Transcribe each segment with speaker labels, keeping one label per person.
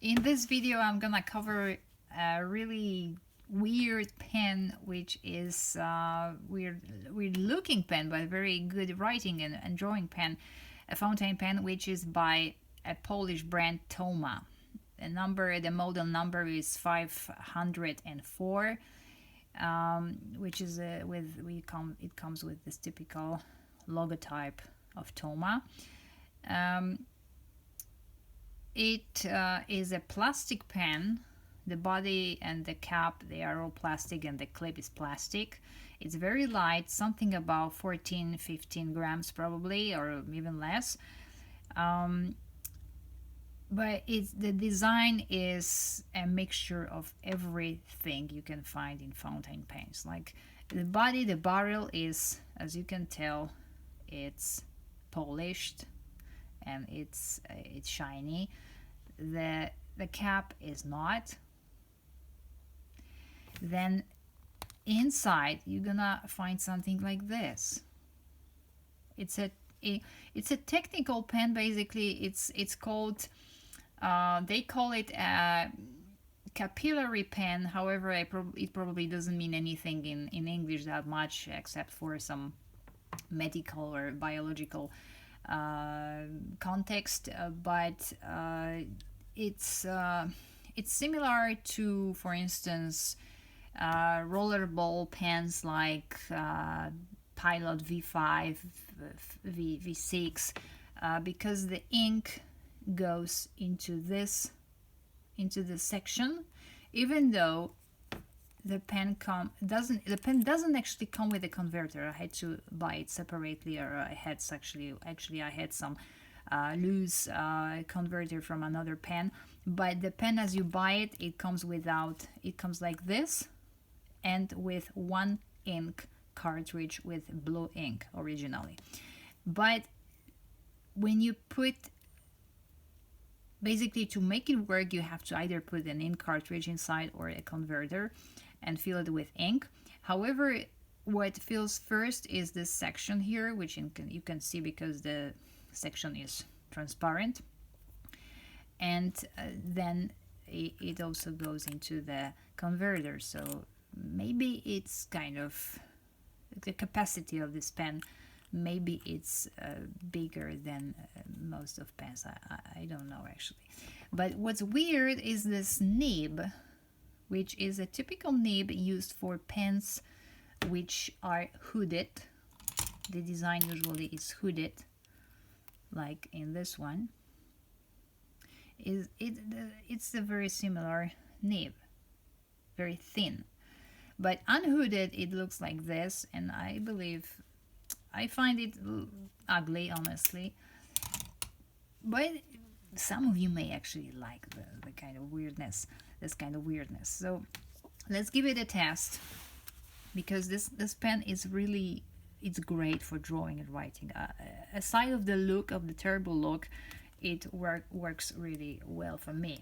Speaker 1: In this video, I'm gonna cover a really weird pen, which is weird looking pen, but very good writing and drawing pen, a fountain pen, which is by a Polish brand Toma. The model number is 504, which is it comes with this typical logotype of Toma. It is a plastic pen. The body and the cap, they are all plastic, and the clip is plastic. It's very light, something about 14-15 grams probably, or even less. But the design is a mixture of everything you can find in fountain pens. Like the body, the barrel is, as you can tell, it's polished and it's shiny. The cap is not. Then inside you're gonna find something like this. It's a technical pen. Basically it's called they call it a capillary pen. However, it probably doesn't mean anything in English that much, except for some medical or biological context, but it's similar to, for instance, rollerball pens like Pilot V5, V6, because the ink goes into this section, even though the pen doesn't actually come with a converter. I had to buy it separately, or I had some loose converter from another pen. But the pen, as you buy it, it comes like this, and with one ink cartridge with blue ink originally. But when you put, basically to make it work, you have to either put an ink cartridge inside or a converter and fill it with ink. However, what fills first is this section here, which you can see because the section is transparent, and then it also goes into the converter. So maybe it's kind of the capacity of this pen, maybe it's bigger than most of pens. I don't know actually. But what's weird is this nib, which is a typical nib used for pens which are hooded. The design usually is hooded, like in this one. It's a very similar nib, very thin. But unhooded, it looks like this, and I find it ugly, honestly. But some of you may actually like the kind of weirdness, this kind of weirdness. So let's give it a test, because this pen is really, it's great for drawing and writing. Aside of the look, of the terrible look, it works really well for me.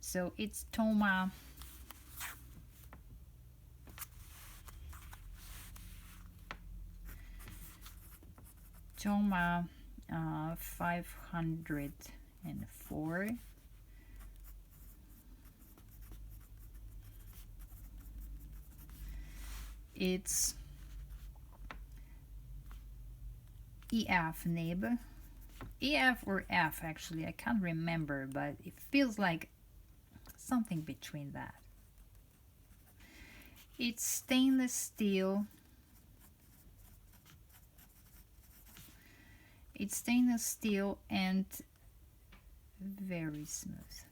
Speaker 1: So it's Toma Toma 504. It's EF nib. EF or F, actually, I can't remember, but it feels like something between that. It's stainless steel. It's stainless steel and very smooth.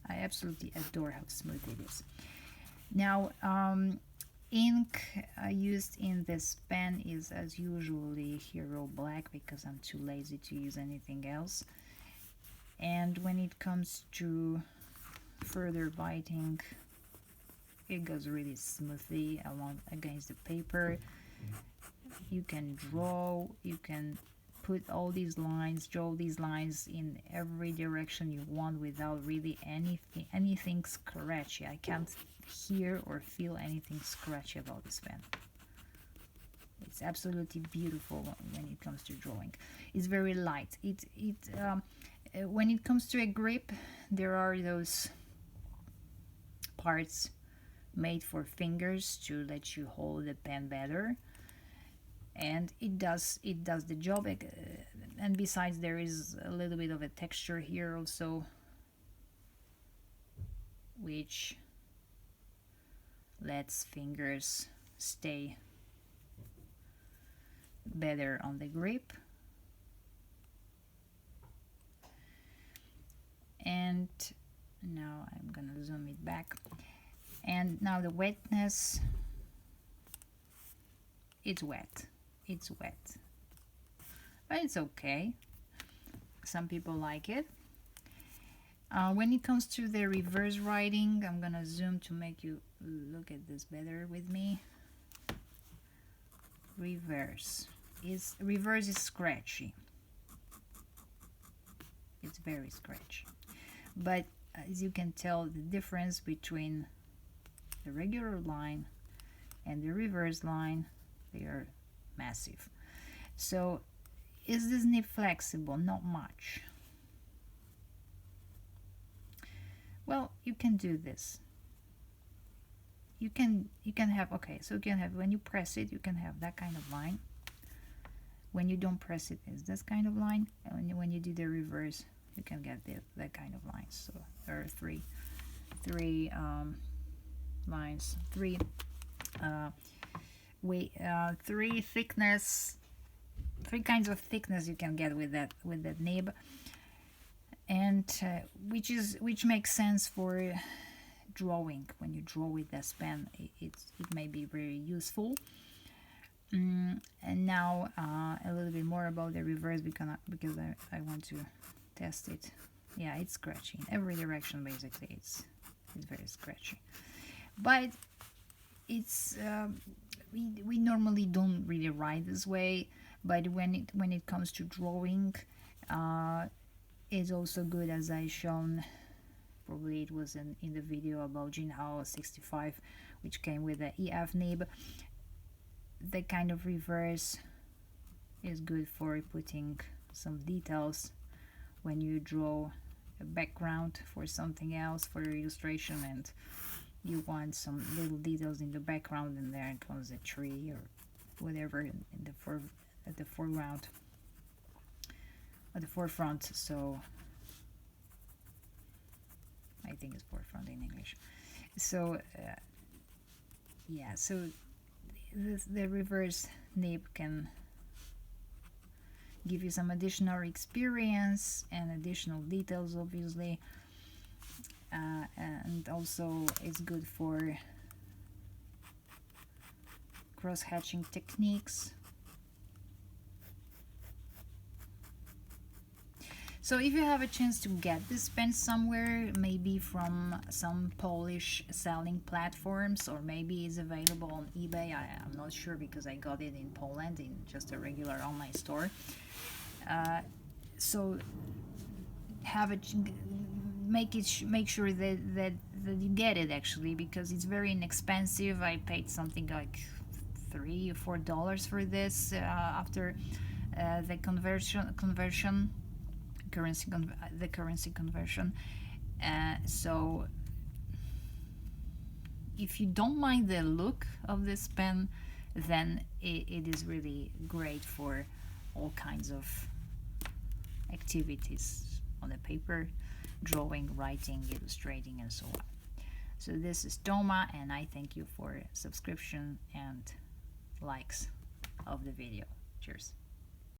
Speaker 1: I absolutely adore how smooth it is. Now, ink used in this pen is, as usually, Hero Black, because I'm too lazy to use anything else. And when it comes to further writing, it goes really smoothly along against the paper. You can draw, you can put all these lines, draw these lines in every direction you want without really anything scratchy. I can't hear or feel anything scratchy about this pen. It's absolutely beautiful when it comes to drawing. It's very light. When it comes to a grip, there are those parts made for fingers to let you hold the pen better, and it does the job. And besides, there is a little bit of a texture here also, which lets fingers stay better on the grip. And now I'm gonna zoom it back, and now the wetness, it's wet, but it's okay. Some people like it. When it comes to the reverse writing, I'm gonna zoom to make you look at this better with me. Reverse is scratchy. It's very scratchy, but as you can tell, the difference between the regular line and the reverse line, they are massive. So is this nib flexible? Not much. Well, you can do this. You can have, okay, so you can have, when you press it, you can have that kind of line. When you don't press it, it's this kind of line, and when you do the reverse, you can get that kind of lines. So there are three lines, three thickness, three kinds of thickness you can get with that nib, and which makes sense for drawing. When you draw with this pen, it may be very useful. And now a little bit more about the reverse, because I want to test it. Yeah, it's scratchy in every direction basically. It's very scratchy, but it's we normally don't really write this way, but when it comes to drawing, it's also good, as I shown. Probably it was in the video about Jinhao 65, which came with the EF nib. The kind of reverse is good for putting some details when you draw a background for something else, for your illustration, and you want some little details in the background, and there comes a tree or whatever at the foreground, at the forefront. So I think it's forefront in English. So yeah, so the reverse nib can give you some additional experience and additional details, obviously, and also it's good for cross-hatching techniques. So if you have a chance to get this pen somewhere, maybe from some Polish selling platforms, or maybe it's available on eBay, I'm not sure, because I got it in Poland in just a regular online store. So make sure that you get it, actually, because it's very inexpensive. I paid something like $3 or $4 for this after the currency conversion. So if you don't mind the look of this pen, then it is really great for all kinds of activities on the paper: drawing, writing, illustrating, and so on. So this is Toma, and I thank you for subscription and likes of the video. Cheers.